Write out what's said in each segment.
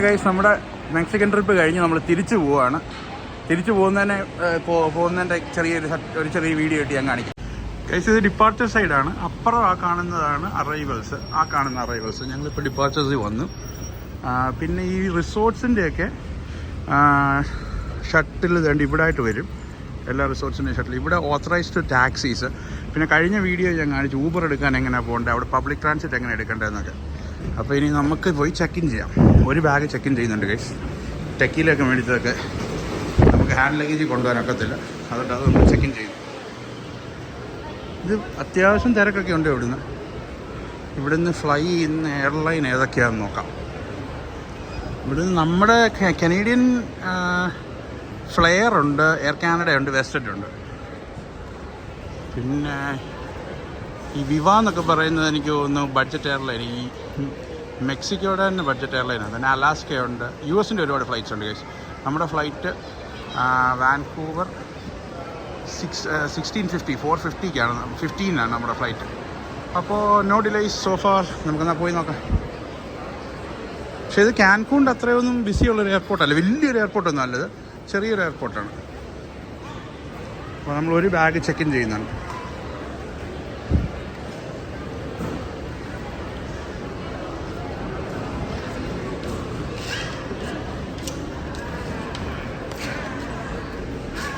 Guys, നമ്മുടെ Mexican trip കഴിഞ്ഞ് നമ്മൾ തിരിച്ചു പോവുകയാണ്. തിരിച്ചു പോകുന്നതിൻ്റെ ചെറിയ വീഡിയോ ആയിട്ട് ഞാൻ കാണിക്കാം. ഗൈസ്, ഇത് ഡിപ്പാർച്ചർ സൈഡാണ്. അപ്പുറം ആ കാണുന്നതാണ് അറൈവൽസ്. ആ കാണുന്ന അറൈവൽസ്. ഞങ്ങളിപ്പോൾ ഡിപ്പാർച്ചേഴ്സിൽ വന്നു. പിന്നെ ഈ റിസോർട്ട്സിൻ്റെയൊക്കെ ഷട്ടിൽ വേണ്ടി ഇവിടെ ആയിട്ട് വരും. എല്ലാ റിസോർട്ട്സിൻ്റെയും ഷട്ടിൽ. ഇവിടെ ഓത്തറൈസ്ഡ് ടാക്സീസ്. പിന്നെ കഴിഞ്ഞ വീഡിയോ ഞാൻ കാണിച്ചു ഊബർ എടുക്കാൻ എങ്ങനെയാണ് പോകേണ്ടത്, അവിടെ പബ്ലിക് ട്രാൻസിറ്റ് എങ്ങനെ എടുക്കേണ്ടതെന്നൊക്കെ. അപ്പോൾ ഇനി നമുക്ക് പോയി ചെക്ക് ഇൻ ചെയ്യാം. ഒരു ബാഗ് ചെക്ക് ഇൻ ചെയ്യുന്നുണ്ട് ഗൈസ്. ടെക്കിയിലൊക്കെ മേടിച്ചതൊക്കെ നമുക്ക് ഹാൻഡ് ലഗേജ് കൊണ്ടുപോകാനൊക്കത്തില്ല. അതുകൊണ്ട് അത് നമ്മൾ ചെക്ക് ഇൻ ചെയ്തു. ഇത് അത്യാവശ്യം തിരക്കൊക്കെ ഉണ്ട്. ഇവിടുന്ന് ഫ്ലൈ ചെയ്യുന്ന എയർലൈൻ ഏതൊക്കെയാണെന്ന് നോക്കാം. ഇവിടുന്ന് നമ്മുടെ കനേഡിയൻ ഫ്ലെയർ ഉണ്ട്, എയർ കാനഡ ഉണ്ട്, വെസ്റ്റഡ് ഉണ്ട്. പിന്നെ ഈ വിവ എന്നൊക്കെ പറയുന്നത് എനിക്ക് തോന്നുന്നു ബഡ്ജറ്റ് എയർലൈൻ. ഈ മെക്സിക്കോയുടെ തന്നെ ബഡ്ജറ്റ് എയർലൈനാണ്. പിന്നെ അലാസ്കയുണ്ട്. US-ൻ്റെ ഒരുപാട് ഫ്ലൈറ്റ്സ് ഉണ്ട് ഗൈസ്. നമ്മുടെ ഫ്ലൈറ്റ് വാൻകൂവർ 1650 450 15 നമ്മുടെ ഫ്ലൈറ്റ്. അപ്പോൾ നോ ഡിലേസ് സോ ഫാർ. നമുക്കെന്നാൽ പോയി നോക്കാം. പക്ഷേ ഇത് കാൻകൂണിൻ്റെ അത്രയൊന്നും ബിസിയുള്ളൊരു എയർപോർട്ടല്ല. വലിയൊരു എയർപോർട്ടൊന്നും അല്ലത്, ചെറിയൊരു എയർപോർട്ടാണ്. അപ്പോൾ നമ്മൾ ഒരു ബാഗ് ചെക്ക് ഇൻ ചെയ്യുന്നുണ്ട്.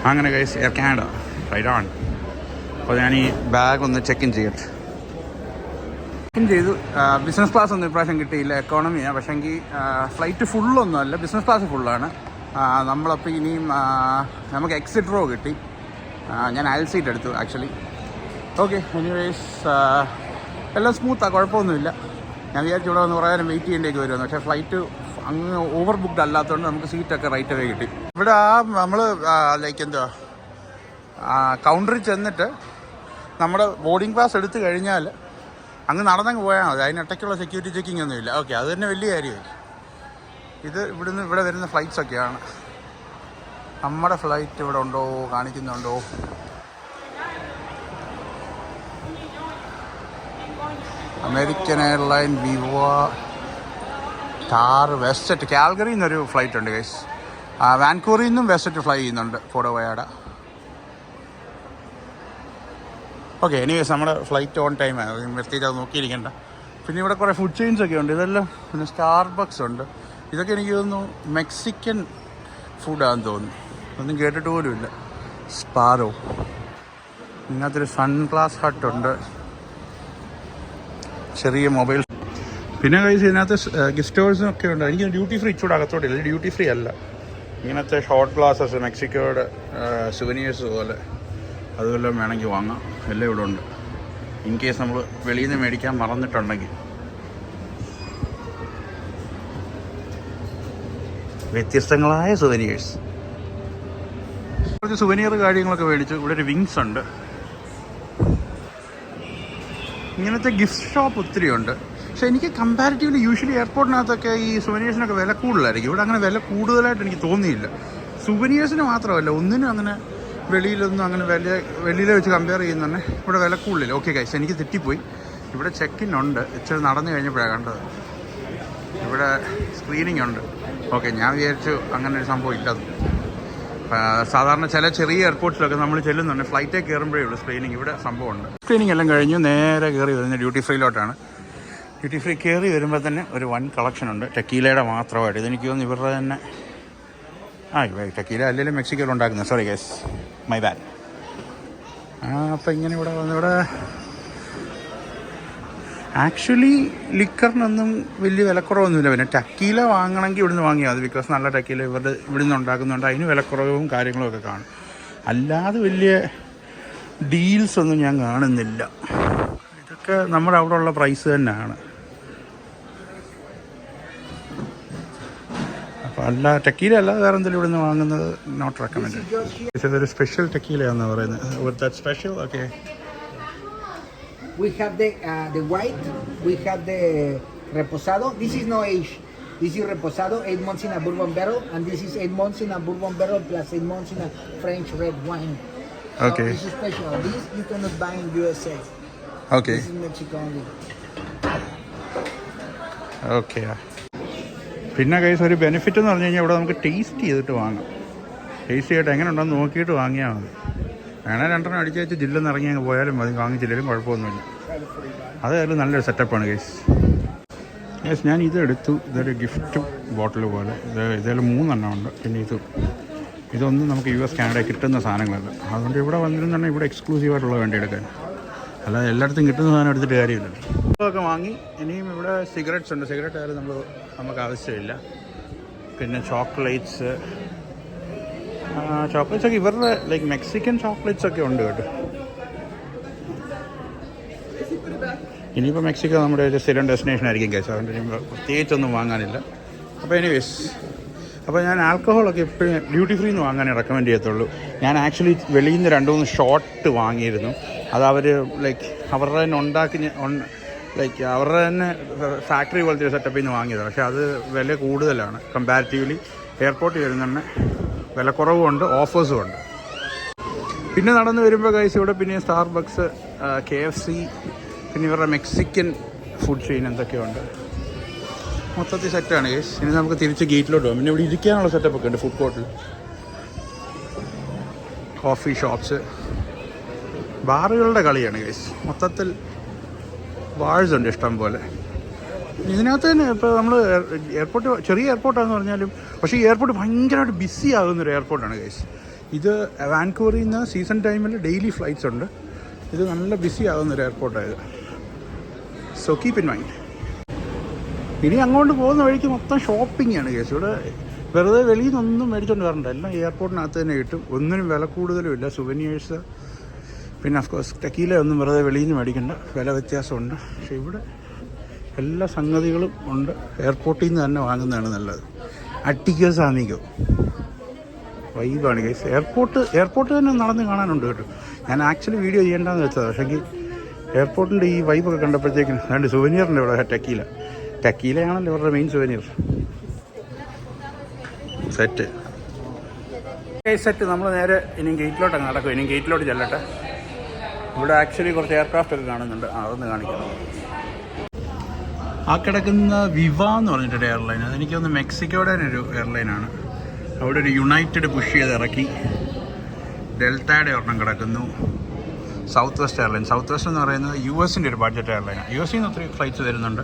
അങ്ങനെ guys, air Canada right on. അപ്പോൾ ഞാൻ ഈ ബാഗ് ഒന്ന് ചെക്ക് ഇൻ ചെയ്യട്ടെ. ചെക്ക് ഇൻ ചെയ്തു. ബിസിനസ് ക്ലാസ് ഒന്നും ഇപ്രാവശ്യം കിട്ടിയില്ല, എക്കോണമിയാണ്. പക്ഷേങ്കിൽ ഫ്ലൈറ്റ് ഫുള്ളൊന്നും അല്ല, ബിസിനസ് ക്ലാസ് ഫുള്ളാണ്. നമ്മളപ്പോൾ ഇനിയും നമുക്ക് എക്സിറ്റ് റോ കിട്ടി. ഞാൻ അയൽ സീറ്റ് എടുത്തു ആക്ച്വലി. ഓക്കെ, എനിവേസ് എല്ലാം സ്മൂത്താണ്, കുഴപ്പമൊന്നുമില്ല. ഞാൻ വിചാരിച്ചു ഇവിടെ വന്ന് കുറേ നേരം വെയിറ്റ് ചെയ്യേണ്ടേക്ക് വരുമെന്ന്. പക്ഷേ ഫ്ലൈറ്റ് അങ്ങ് ഓവർ ബുക്ക്ഡ് അല്ലാത്തതുകൊണ്ട് നമുക്ക് സീറ്റൊക്കെ റൈറ്റ് അവേ കിട്ടി. ഇവിടെ നമ്മൾ ലൈക്ക് എന്താ കൗണ്ടറിൽ ചെന്നിട്ട് നമ്മുടെ ബോർഡിംഗ് പാസ് എടുത്തു കഴിഞ്ഞാൽ അങ്ങ് നടന്നങ്ങ് പോയാൽ മതി. അതിനിടയ്ക്കുള്ള സെക്യൂരിറ്റി ചെക്കിംഗ് ഒന്നുമില്ല. ഓക്കെ, അത് തന്നെ വലിയ കാര്യമായി. ഇത് ഇവിടെ വരുന്ന ഫ്ലൈറ്റ്സൊക്കെയാണ്. നമ്മുടെ ഫ്ലൈറ്റ് ഇവിടെ ഉണ്ടോ, കാണിക്കുന്നുണ്ടോ? അമേരിക്കൻ എയർലൈൻ, വിവ, ടാർ, വെസ്റ്ററ്റ്. കാൽഗറിയിൽ നിന്നൊരു ഫ്ലൈറ്റ് ഉണ്ട് ഗൈസ്. വാൻകൂവറിൽ നിന്നും വെസ്റ്ററ്റ് ഫ്ലൈ ചെയ്യുന്നുണ്ട്, ഫോർട്ട് വയാഡ. ഓക്കെ, എനിവേസ് നമ്മുടെ ഫ്ലൈറ്റ് ഓൺ ടൈമാണ്. പ്രത്യേകിച്ച് അത് നോക്കിയിരിക്കേണ്ട. പിന്നെ ഇവിടെ കുറേ ഫുഡ് ചെയിൻസ് ഒക്കെ ഉണ്ട്. ഇതെല്ലാം പിന്നെ സ്റ്റാർബക്സ് ഉണ്ട്. ഇതൊക്കെ എനിക്ക് തോന്നുന്നു മെക്സിക്കൻ ഫുഡാണെന്ന് തോന്നുന്നു. ഒന്നും കേട്ടിട്ട് പോലുമില്ല. സ്പാരോ. ഇതിനകത്തൊരു സൺഗ്ലാസ് ഹട്ടുണ്ട്, ചെറിയ മൊബൈൽ. പിന്നെ കഴിച്ച് ഇതിനകത്ത് ഗിഫ്റ്റ് ഹൗസും ഒക്കെ ഉണ്ട്. എനിക്ക് ഡ്യൂട്ടി ഫ്രീ ഇച്ചൂടെ അകത്തോട്ടില്ല. ഡ്യൂട്ടി ഫ്രീ അല്ല. ഇങ്ങനത്തെ ഷോർട്ട് ഗ്ലാസസ് മെക്സിക്കോയുടെ സുവനീഴ്സ് പോലെ അതുമെല്ലാം വേണമെങ്കിൽ വാങ്ങാം. എല്ലാം ഇവിടെ ഉണ്ട്. ഇൻ കേസ് നമ്മൾ വെളിയിൽ നിന്ന് മേടിക്കാൻ മറന്നിട്ടുണ്ടെങ്കിൽ. വ്യത്യസ്തങ്ങളായ സുവനീഴ്സ്. കുറച്ച് സുവനീർ കാര്യങ്ങളൊക്കെ മേടിച്ചു. ഇവിടെ ഒരു വിങ്സ് ഉണ്ട്. ഇങ്ങനത്തെ ഗിഫ്റ്റ് ഷോപ്പ് ഒത്തിരി ഉണ്ട്. പക്ഷേ എനിക്ക് കമ്പാരിറ്റീവ്ലി യൂഷ്വലി എയർപോർട്ടിനകത്തൊക്കെ ഈ സുവനീഴ്സിനൊക്കെ വില കൂടുതലായിരിക്കും. ഇവിടെ അങ്ങനെ വില കൂടുതലായിട്ട് എനിക്ക് തോന്നിയില്ല. സുവനീഴ്സിന് മാത്രമല്ല, ഒന്നിനും അങ്ങനെ വെളിയിലൊന്നും അങ്ങനെ വെളിയിലെ വെച്ച് കമ്പയർ ചെയ്യുന്ന തന്നെ ഇവിടെ വില കൂടുതലില്ല. ഓക്കെ ഗൈസ്, എനിക്ക് തെറ്റിപ്പോയി. ഇവിടെ ചെക്ക് ഇൻ ഉണ്ട്. ഇച്ചിരി നടന്നു കഴിഞ്ഞപ്പോഴാണ് കണ്ടത്. ഇവിടെ സ്ക്രീനിങ് ഉണ്ട്. ഓക്കെ, ഞാൻ വിചാരിച്ചു അങ്ങനെ ഒരു സംഭവം ഇല്ലത്. സാധാരണ ചില ചെറിയ എയർപോർട്ട്സിലൊക്കെ നമ്മൾ ചെല്ലുന്നുണ്ട്, ഫ്ലൈറ്റിൽ കയറുമ്പോഴേ ഉള്ളൂ സ്ക്രീനിങ്. ഇവിടെ സംഭവമുണ്ട്. സ്ക്രീനിങ് എല്ലാം കഴിഞ്ഞു. നേരെ കയറി വരുന്നത് ഡ്യൂട്ടി ഫ്രീയിലോട്ടാണ്. ഡ്യൂട്ടി ഫ്രീ കയറി വരുമ്പോൾ തന്നെ ഒരു വൻ കളക്ഷൻ ഉണ്ട്. ടെക്കീലയുടെ മാത്രമായിട്ട്. ഇതെനിക്ക് തോന്നുന്നു ഇവരുടെ തന്നെ ടെക്കീല അല്ലെങ്കിലും മെക്സിക്കോയിൽ ഉണ്ടാക്കുന്നത്. Sorry guys, my bad. അപ്പോൾ ഇങ്ങനെ ഇവിടെ വന്നിവിടെ ആക്ച്വലി ലിക്കറിനൊന്നും വലിയ വിലക്കുറവൊന്നുമില്ല. പിന്നെ ടക്കീല വാങ്ങണമെങ്കിൽ ഇവിടുന്ന് വാങ്ങിയാൽ മതി. ബിക്കോസ് നല്ല ടക്കീല ഇവിടുന്ന് ഉണ്ടാക്കുന്നുണ്ട്. അതിന് വിലക്കുറവും കാര്യങ്ങളും ഒക്കെ കാണും. അല്ലാതെ വലിയ ഡീൽസ് ഒന്നും ഞാൻ കാണുന്നില്ല. ഇതൊക്കെ നമ്മുടെ അവിടെ ഉള്ള പ്രൈസ് തന്നെയാണ്. അപ്പോൾ അല്ല ടക്കീല അല്ല വേറെ എന്തെങ്കിലും ഇവിടുന്ന് വാങ്ങുന്നത് നോട്ട് റെക്കമെൻഡ്. ഇതൊരു സ്പെഷ്യൽ ടക്കീലയാണെന്ന് പറയുന്നത്. Special okay. We have the white, we have the reposado. This is no age. This is reposado, 8 months in a bourbon barrel, and this is 8 months in a bourbon barrel plus 8 months in a French red wine. Okay. This is special. This you cannot buy in USA. Okay. This is Mexico only. Okay. പിന്നെ കൈസ് ഒരു benefit എന്ന് പറഞ്ഞു കഴിഞ്ഞാൽ ഇവിടെ നമുക്ക് taste ചെയ്തിട്ട് വാങ്ങാം. Taste ചെയ്തിട്ട് എങ്ങനെ ഉണ്ടെന്ന് നോക്കിയിട്ട് വാങ്ങിയാൽ മതി. വേണേൽ 2 അടിച്ച് വെച്ച് ജില്ലെന്ന് ഇറങ്ങി അങ്ങ് പോയാലും മതി, വാങ്ങിച്ചില്ലെങ്കിലും കുഴപ്പമൊന്നുമില്ല. അതായാലും നല്ലൊരു സെറ്റപ്പാണ് ഗൈസ്. ഞാൻ ഇതെടുത്തു. ഇതൊരു ഗിഫ്റ്റ് ബോട്ടിൽ പോലെ. ഇതിൽ 3 എണ്ണം ഉണ്ട്. പിന്നെ ഇതൊന്നും നമുക്ക് US കാനഡ കിട്ടുന്ന സാധനങ്ങളല്ല. അതുകൊണ്ട് ഇവിടെ വന്നിരുന്നാണ് ഇവിടെ എക്സ്ക്ലൂസീവായിട്ടുള്ള വേണ്ടി എടുക്കാൻ. അല്ലാതെ എല്ലായിടത്തും കിട്ടുന്ന സാധനം എടുത്തിട്ട് കാര്യമില്ലല്ലോ. ഇതൊക്കെ വാങ്ങി. ഇനിയും ഇവിടെ സിഗരറ്റ്സ് ഉണ്ട്. സിഗരറ്റ് ആയാലും നമുക്ക് ആവശ്യമില്ല. പിന്നെ ചോക്ലേറ്റ്സ് ഒക്കെ ഇവരുടെ ലൈക്ക് മെക്സിക്കൻ ചോക്ലേറ്റ്സ് ഒക്കെ ഉണ്ട് കേട്ടോ. ഇനിയിപ്പോൾ മെക്സിക്കോ നമ്മുടെ ഒരു സ്ഥിരം ഡെസ്റ്റിനേഷൻ ആയിരിക്കും കേസ്. അതുകൊണ്ട് ഇനി പ്രത്യേകിച്ചൊന്നും വാങ്ങാനില്ല. അപ്പോൾ എനിവേസ്, അപ്പോൾ ഞാൻ ആൽക്കഹോളൊക്കെ എപ്പോഴും ഡ്യൂട്ടി ഫ്രീ എന്ന് വാങ്ങാനേ റെക്കമെൻഡ് ചെയ്യത്തുള്ളൂ. ഞാൻ ആക്ച്വലി വെളിയിൽ നിന്ന് 2-3 ഷോട്ട് വാങ്ങിയിരുന്നു. അത് അവർ ലൈക്ക് അവരുടെ തന്നെ അവരുടെ തന്നെ ഫാക്ടറി പോലത്തെ ഒരു സെറ്റപ്പിൽ നിന്ന് വാങ്ങിയതാണ്. പക്ഷേ അത് വില കൂടുതലാണ് കമ്പാരിറ്റീവ്ലി. എയർപോർട്ടിൽ വരുന്ന വില കുറവുമുണ്ട്, ഓഫേഴ്സും ഉണ്ട്. പിന്നെ നടന്ന് വരുമ്പോൾ കൈസ് ഇവിടെ പിന്നെ സ്റ്റാർബക്സ്, KFC, പിന്നെ ഇവരുടെ മെക്സിക്കൻ ഫുഡ് ചെയിൻ എന്തൊക്കെയുണ്ട്. മൊത്തത്തിൽ സെറ്റാണ് കേസ്. ഇനി നമുക്ക് തിരിച്ച് ഗേറ്റിലോട്ട് പോകും. പിന്നെ ഇവിടെ ഇരിക്കാനുള്ള സെറ്റപ്പൊക്കെ ഉണ്ട്. ഫുഡ് കോർട്ടിൽ കോഫി ഷോപ്സ്, ബാറുകളുടെ കളിയാണ് കേസ്. മൊത്തത്തിൽ ബാഴ്സ് ഉണ്ട് ഇഷ്ടം പോലെ. ഇതിനകത്ത് തന്നെ ഇപ്പോൾ നമ്മൾ എയർപോർട്ട് ചെറിയ എയർപോർട്ടാണെന്ന് പറഞ്ഞാലും പക്ഷേ ഈ എയർപോർട്ട് ഭയങ്കരമായിട്ട് ബിസി ആകുന്നൊരു എയർപോർട്ടാണ് കേസ്. ഇത് വാൻകൂവറിൽ നിന്ന് സീസൺ ടൈമിൽ ഡെയിലി ഫ്ലൈറ്റ്സ് ഉണ്ട്. ഇത് നല്ല ബിസി ആകുന്നൊരു എയർപോർട്ടായത്. So keep in mind. ഇനി അങ്ങോട്ട് പോകുന്ന വഴിക്ക് മൊത്തം ഷോപ്പിംഗ് ആണ് കേസ്. ഇവിടെ വെറുതെ വെളിയിൽ നിന്നൊന്നും മേടിച്ചുകൊണ്ട് വരണ്ട. എല്ലാം എയർപോർട്ടിനകത്ത് തന്നെ കിട്ടും. ഒന്നിനും വില കൂടുതലും ഇല്ല. സുവനീഴ്സ്, പിന്നെ അഫ്കോഴ്സ് ടെക്കീല ഒന്നും വെറുതെ വെളിയിൽ നിന്ന് മേടിക്കേണ്ട, വില വ്യത്യാസമുണ്ട്. പക്ഷേ ഇവിടെ എല്ലാ സംഗതികളും ഉണ്ട്. എയർപോർട്ടിൽ നിന്ന് തന്നെ വാങ്ങുന്നതാണ് നല്ലത്. അട്ടിക്കോ സാമിക്കോ വൈബാണ് കേസ്. എയർപോർട്ട് തന്നെ നടന്ന് കാണാനുണ്ട് കേട്ടോ. ഞാൻ ആക്ച്വലി വീഡിയോ ചെയ്യേണ്ടതെന്ന് വെച്ചത്. പക്ഷേ എയർപോർട്ടിൻ്റെ ഈ വൈബൊക്കെ കണ്ടപ്പോഴത്തേക്കും രണ്ട് സുവനീറിൻ്റെ ഇവിടെ ടെക്കീലയാണല്ലോ ഇവരുടെ മെയിൻ സുവനീർ. സെറ്റ് നമ്മൾ നേരെ ഇനിയും ഗേറ്റിലോട്ടങ്ങ് നടക്കും. ഇനിയും ഗേറ്റിലോട്ട് ചെല്ലട്ടെ. ഇവിടെ ആക്ച്വലി കുറച്ച് എയർക്രാഫ്റ്റ് ഒക്കെ കാണുന്നുണ്ട്. അതൊന്ന് കാണിക്കണം. ആ കിടക്കുന്ന വിവ എന്ന് പറഞ്ഞിട്ടൊരു എയർലൈൻ, അതെനിക്കൊന്ന് മെക്സിക്കോയുടെ തന്നെ ഒരു എയർലൈനാണ്. അവിടെ ഒരു യുണൈറ്റഡ് പുഷ് ചെയ്ത് ഇറക്കി. ഡെൽറ്റയുടെ ഒരെണ്ണം കിടക്കുന്നു. South west airline. South west എന്ന് പറയുന്നത് US-ൻ്റെ ഒരു ബഡ്ജറ്റ് എയർലൈനാണ്. US-ൽ നിന്ന് ഒത്തിരി ഫ്ലൈറ്റ്സ് വരുന്നുണ്ട്.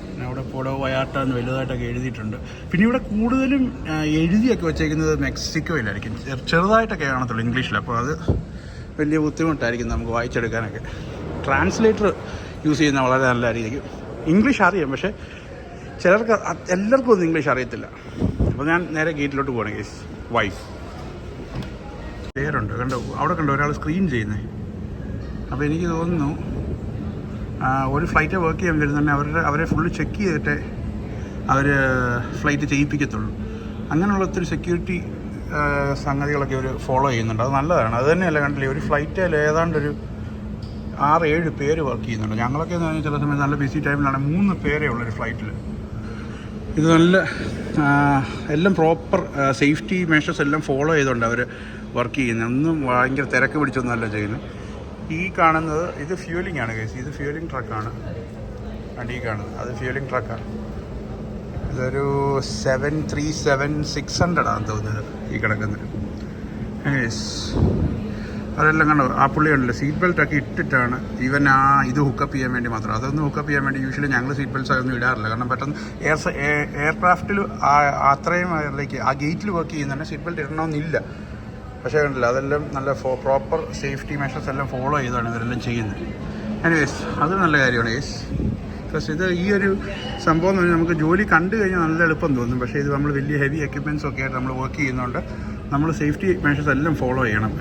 പിന്നെ അവിടെ പോടോ വയാട്ട എന്ന് വലുതായിട്ടൊക്കെ എഴുതിയിട്ടുണ്ട്. പിന്നെ ഇവിടെ കൂടുതലും എഴുതിയൊക്കെ വെച്ചേക്കുന്നത് മെക്സിക്കോയിലായിരിക്കും. ചെറുതായിട്ടൊക്കെ കാണത്തുള്ളൂ ഇംഗ്ലീഷിൽ. അപ്പോൾ അത് വലിയ ബുദ്ധിമുട്ടായിരിക്കും നമുക്ക് വായിച്ചെടുക്കാനൊക്കെ. ട്രാൻസ്ലേറ്റർ യൂസ് ചെയ്യുന്ന വളരെ നല്ലതായിരിക്കും. ഇംഗ്ലീഷ് അറിയാം, പക്ഷേ എല്ലാവർക്കും ഒന്നും ഇംഗ്ലീഷ് അറിയത്തില്ല. അപ്പോൾ ഞാൻ നേരെ ഗേറ്റിലോട്ട് പോകണം കേസ്. വൈഫ് പേരുണ്ട് കണ്ടോ, അവിടെ കണ്ടോ ഒരാൾ സ്ക്രീൻ ചെയ്യുന്നത്. അപ്പോൾ എനിക്ക് തോന്നുന്നു ഒരു ഫ്ലൈറ്റ് വർക്ക് ചെയ്യാൻ വരുന്നുണ്ടെങ്കിൽ അവരെ ഫുള്ള് ചെക്ക് ചെയ്തിട്ടേ അവർ ഫ്ലൈറ്റ് ചെയ്യിപ്പിക്കത്തുള്ളൂ. അങ്ങനെയുള്ള ഒത്തിരി സെക്യൂരിറ്റി സംഗതികളൊക്കെ അവർ ഫോളോ ചെയ്യുന്നുണ്ട്. അത് നല്ലതാണ്. അത് തന്നെയല്ല കണ്ടില്ലേ, ഒരു ഫ്ലൈറ്റിൽ ഏതാണ്ടൊരു 6-7 പേര് വർക്ക് ചെയ്യുന്നുണ്ട്. ഞങ്ങളൊക്കെ എന്ന് പറഞ്ഞാൽ ചില സമയത്ത് നല്ല ബിസി ടൈമിലാണ് 3 പേരേ ഉള്ളൊരു ഫ്ലൈറ്റിൽ. ഇത് നല്ല എല്ലാം പ്രോപ്പർ സേഫ്റ്റി മെഷേഴ്സ് എല്ലാം ഫോളോ ചെയ്തുകൊണ്ട് അവർ വർക്ക് ചെയ്യുന്നത്. ഒന്നും ഭയങ്കര തിരക്ക് പിടിച്ചൊന്നുമല്ല ചെയ്യുന്നത്. ഈ കാണുന്നത് ഇത് ഫ്യൂലിംഗ് ആണ് കേസ്. ഇത് ഫ്യൂലിംഗ് ട്രക്കാണ്. ഈ കാണുന്നത് അത് ഫ്യൂലിംഗ് ട്രക്കാണ്. ഇതൊരു 737-600 ആണെന്ന് തോന്നുന്നത് ഈ കിടക്കുന്നത്. അതെല്ലാം കണ്ടോ, ആ പുള്ളി ഉണ്ടല്ലോ സീറ്റ് ബെൽറ്റൊക്കെ ഇട്ടിട്ടാണ് ഈവൻ ഇത് ഹുക്കപ്പ് ചെയ്യാൻ വേണ്ടി മാത്രം. അതൊന്നും ഹുക്കപ്പ് ചെയ്യാൻ വേണ്ടി യൂഷ്വലി ഞങ്ങൾ സീറ്റ് ബെൽറ്റ്സ് അതൊന്നും ഇടാറില്ല. കാരണം പെട്ടെന്ന് എയർക്രാഫ്റ്റിൽ അത്രയും ലൈക്ക് ആ ഗേറ്റിൽ വർക്ക് ചെയ്യുന്നുണ്ട് സീറ്റ് ബെൽറ്റ് ഇടണമെന്നില്ല. പക്ഷേ കണ്ടില്ല, അതെല്ലാം നല്ല പ്രോപ്പർ സേഫ്റ്റി മെഷേഴ്സ് എല്ലാം ഫോളോ ചെയ്താണ് ഇവരെല്ലാം ചെയ്യുന്നത്. എനിവേസ് അത് നല്ല കാര്യമാണ് യെസ്. പ്ലസ് ഇത് ഈ ഒരു സംഭവം എന്ന് പറഞ്ഞാൽ നമുക്ക് ജോലി കണ്ടു കഴിഞ്ഞാൽ നല്ല എളുപ്പം തോന്നും. പക്ഷേ ഇത് നമ്മൾ വലിയ ഹെവി എക്യുപ്മെൻറ്റ്സ് ഒക്കെ ആയിട്ട് നമ്മൾ വർക്ക് ചെയ്യുന്നതുകൊണ്ട് നമ്മൾ സേഫ്റ്റി മെഷേഴ്സ് എല്ലാം ഫോളോ ചെയ്യണം.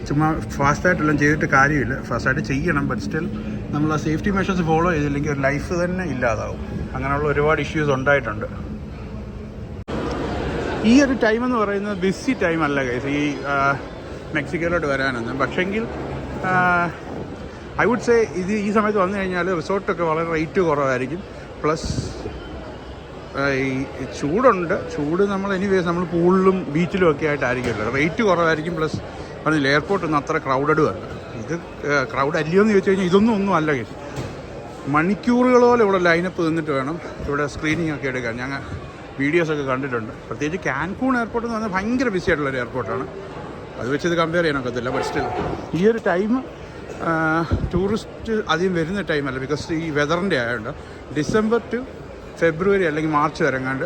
ചുമ്മാ ഫാസ്റ്റായിട്ടെല്ലാം ചെയ്തിട്ട് കാര്യമില്ല. ഫാസ്റ്റായിട്ട് ചെയ്യണം, ബട്ട് സ്റ്റിൽ നമ്മൾ ആ സേഫ്റ്റി മെഷേഴ്സ് ഫോളോ ചെയ്തില്ലെങ്കിൽ ഒരു ലൈഫ് തന്നെ ഇല്ലാതാവും. അങ്ങനെയുള്ള ഒരുപാട് ഇഷ്യൂസ് ഉണ്ടായിട്ടുണ്ട്. ഈ ഒരു ടൈം എന്ന് പറയുന്നത് ബിസി ടൈം അല്ല ഗൈസ് ഈ മെക്സിക്കോയിലോട്ട് വരാനൊന്നും. പക്ഷേങ്കിൽ ഐ വുഡ് സേ ഈ സമയത്ത് വന്നു കഴിഞ്ഞാൽ റിസോർട്ടൊക്കെ വളരെ റേറ്റ് കുറവായിരിക്കും. പ്ലസ് ഈ ചൂടുണ്ട്. ചൂട് നമ്മൾ നമ്മൾ പൂളിലും ബീച്ചിലും ഒക്കെ ആയിട്ടായിരിക്കുമല്ലോ. റേറ്റ് കുറവായിരിക്കും. പ്ലസ് പറഞ്ഞില്ല എയർപോർട്ടൊന്നും അത്ര ക്രൗഡഡും അല്ല. ഇത് ക്രൗഡ് അല്ലയോ എന്ന് ചോദിച്ചു കഴിഞ്ഞാൽ ഒന്നും അല്ല കേസ്. മണിക്കൂറുകളോളം ഇവിടെ ലൈനപ്പ് നിന്നിട്ട് വേണം ഇവിടെ സ്ക്രീനിങ് ഒക്കെ എടുക്കാൻ. വീഡിയോസൊക്കെ കണ്ടിട്ടുണ്ട്. പ്രത്യേകിച്ച് കാൻകൂൺ എയർപോർട്ട് എന്ന് പറഞ്ഞാൽ ഭയങ്കര ബിസി ആയിട്ടുള്ളൊരു എയർപോർട്ടാണ്. അത് വെച്ച് ഇത് കമ്പയർ ചെയ്യാനൊക്കത്തില്ല. ബട്ട് സ്റ്റിൽ ഈ ഒരു ടൈം ടൂറിസ്റ്റ് അധികം വരുന്ന ടൈമല്ല, ബിക്കോസ് ഈ വെതറിൻ്റെ ആയതുകൊണ്ട്. ഡിസംബർ ടു ഫെബ്രുവരി അല്ലെങ്കിൽ മാർച്ച് വരെങ്ങാണ്ട്,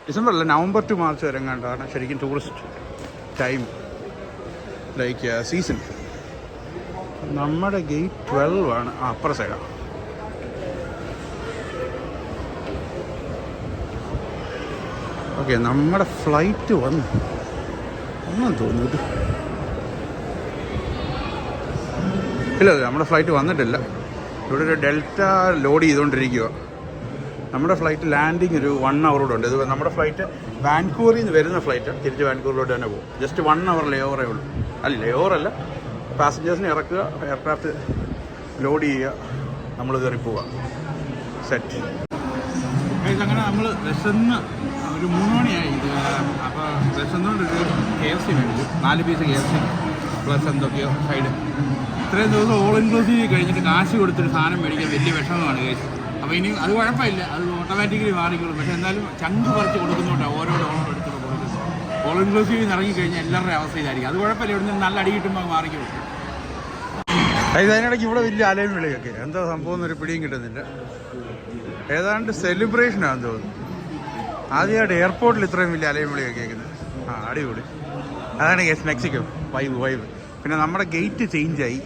ഡിസംബർ അല്ല നവംബർ ടു മാർച്ച് വരെങ്ങാണ്ടാണ് ശരിക്കും ടൂറിസ്റ്റ് ടൈം, ലൈക്ക് സീസൺ. നമ്മുടെ ഗേറ്റ് 12 ആണ്, അപ്പുറ സൈഡാണ്. ഓക്കെ, നമ്മുടെ ഫ്ലൈറ്റ് വന്നു ഒന്നും തോന്നുന്നു. ഇല്ല, നമ്മുടെ ഫ്ലൈറ്റ് വന്നിട്ടില്ല. ഇവിടെ ഒരു ഡെൽറ്റ ലോഡ് ചെയ്തുകൊണ്ടിരിക്കുക. നമ്മുടെ ഫ്ലൈറ്റ് ലാൻഡിങ് ഒരു 1 hour ഉണ്ട്. ഇത് നമ്മുടെ ഫ്ലൈറ്റ് വാൻകൂവറിൽ നിന്ന് വരുന്ന ഫ്ലൈറ്റ് തിരിച്ച് വാൻകൂവറിലോട്ട് തന്നെ പോകും. ജസ്റ്റ് 1 hour ലേ ഓവറേ ഉള്ളൂ. അല്ല, ലേ ഓവറല്ല, പാസഞ്ചേഴ്സിനെ ഇറക്കുക, എയർക്രാഫ്റ്റ് ലോഡ് ചെയ്യുക, നമ്മൾ കയറി പോവുക. സെറ്റ്. അങ്ങനെ നമ്മൾ വിശന്ന് ഒരു 3 മണിയായി. അപ്പോൾ വിശന്നുകൊണ്ടൊരു KFC മേടിച്ചു. 4 പീസ് KFC പ്ലസ് എന്തൊക്കെയോ സൈഡ്. ഇത്രയും ദിവസം ഓൾ ഇൻക്ലൂസീവ് കഴിഞ്ഞിട്ട് കാശ് കൊടുത്തൊരു സാധനം മേടിക്കാൻ വലിയ വിഷമമാണ് കേസ്. അപ്പോൾ ഇനി അത് കുഴപ്പമില്ല, അത് ഓട്ടോമാറ്റിക്കലി മാറിക്കോളും. പക്ഷേ എന്തായാലും ചങ്ക് പറിച്ച് കൊടുക്കുന്നോട്ടാണ് ഓരോ ഡോളർ എടുത്തുകൊണ്ട് കൊടുക്കുന്നത്. ഓൾ ഇൻക്ലൂസീവ് ഇറങ്ങിക്കഴിഞ്ഞാൽ എല്ലാവരുടെയും അവസ്ഥയിലായിരിക്കും. അത് കുഴപ്പമില്ല, ഇവിടെ നിന്ന് നല്ല അടി കിട്ടുമ്പോൾ മാറിക്കോളും. അതിനിടയ്ക്ക് ഇവിടെ വലിയ അലയും വിളിയൊക്കെ, എന്താ സംഭവം എന്നൊരു പിടിയും കിട്ടുന്നില്ല. ഏതാണ്ട് സെലിബ്രേഷനാണെന്ന് തോന്നുന്നു. ആദ്യമായിട്ട് എയർപോർട്ടിൽ ഇത്രയും വലിയ അലയും വിളിയൊക്കെ കേൾക്കുന്നത്. അടിപൊളി. അതാണ് കേസ് മെക്സിക്കോ വൈബ്. പിന്നെ നമ്മുടെ ഗേറ്റ് ചേഞ്ചായി.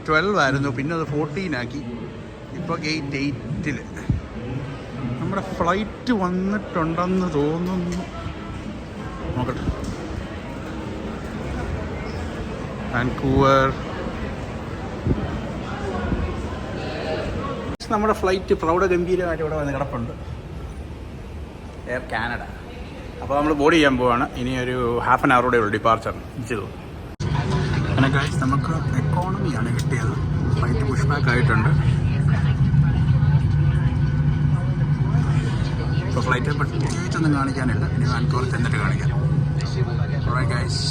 12 ആയിരുന്നു, പിന്നെ അത് 14 ആക്കി. ഇപ്പോൾ ഗേറ്റ് 8. നമ്മുടെ ഫ്ലൈറ്റ് വന്നിട്ടുണ്ടെന്ന് തോന്നുന്നു. നോക്കട്ടെ. വാൻകൂവർ. നമ്മുടെ ഫ്ലൈറ്റ് പ്രൗഢഗംഭീരമായിട്ട് ഇവിടെ വന്ന് കിടപ്പുണ്ട്. Air Canada. അപ്പോൾ നമ്മൾ ബോർഡ് ചെയ്യാൻ പോവാണ്. ഇനി ഒരു ഹാഫ് ആൻ അവറുടെ ഉള്ളൂ ഡിപ്പാർച്ചർ ചെയ്തു. അങ്ങനെ ഗൈസ്, നമുക്ക് എക്കോണമിയാണ് കിട്ടിയത്. ഫ്ലൈറ്റ് പുഷ് ബാക്ക് ആയിട്ടുണ്ട്. ഇപ്പോൾ ഫ്ലൈറ്റ് പ്രത്യേകിച്ചൊന്നും കാണിക്കാനില്ല. ഇനി വാൻകൂവറിൽ ചെന്നിട്ട് കാണിക്കാം. Alright guys.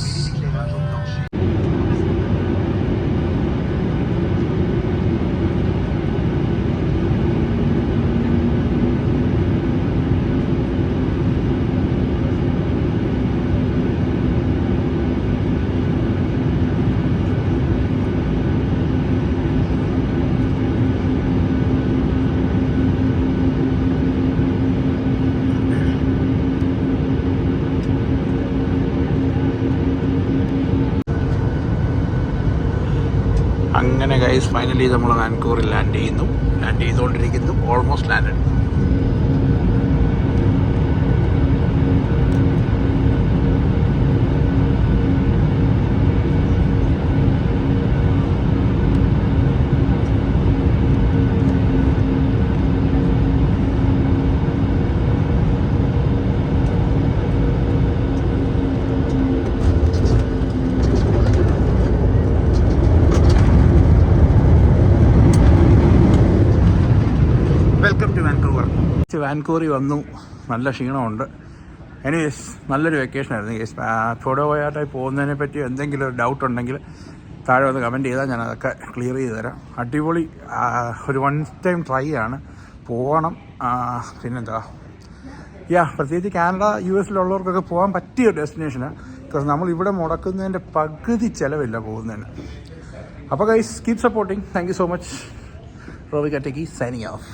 അങ്ങനെ ഗൈസ്, ഫൈനലി നമ്മൾ വാൻകൂവറിൽ ലാൻഡ് ചെയ്തുകൊണ്ടിരിക്കുന്നു. Almost landed. വാൻകൂവറിൽ വന്നു. നല്ല ക്ഷീണമുണ്ട്. എനിവേസ് നല്ലൊരു വെക്കേഷനായിരുന്നു കേസ്. ഫോട്ടോ പോയാട്ടായി പോകുന്നതിനെ പറ്റി എന്തെങ്കിലും ഒരു ഡൗട്ട് ഉണ്ടെങ്കിൽ താഴെ വന്ന് കമൻറ്റ് ചെയ്താൽ ഞാൻ അതൊക്കെ ക്ലിയർ ചെയ്ത് തരാം. അടിപൊളി ഒരു 1 ടൈം ട്രൈ ആണ്. പോകണം. പിന്നെന്താ, പ്രത്യേകിച്ച് കാനഡ US-ലുള്ളവർക്കൊക്കെ പോകാൻ പറ്റിയ ഡെസ്റ്റിനേഷനാണ്. ബിക്കോസ് നമ്മൾ ഇവിടെ മുടക്കുന്നതിൻ്റെ പകുതി ചിലവില്ല പോകുന്നതിന്. അപ്പോൾ guys, keep supporting. Thank you so much. Roby Kattakki signing of.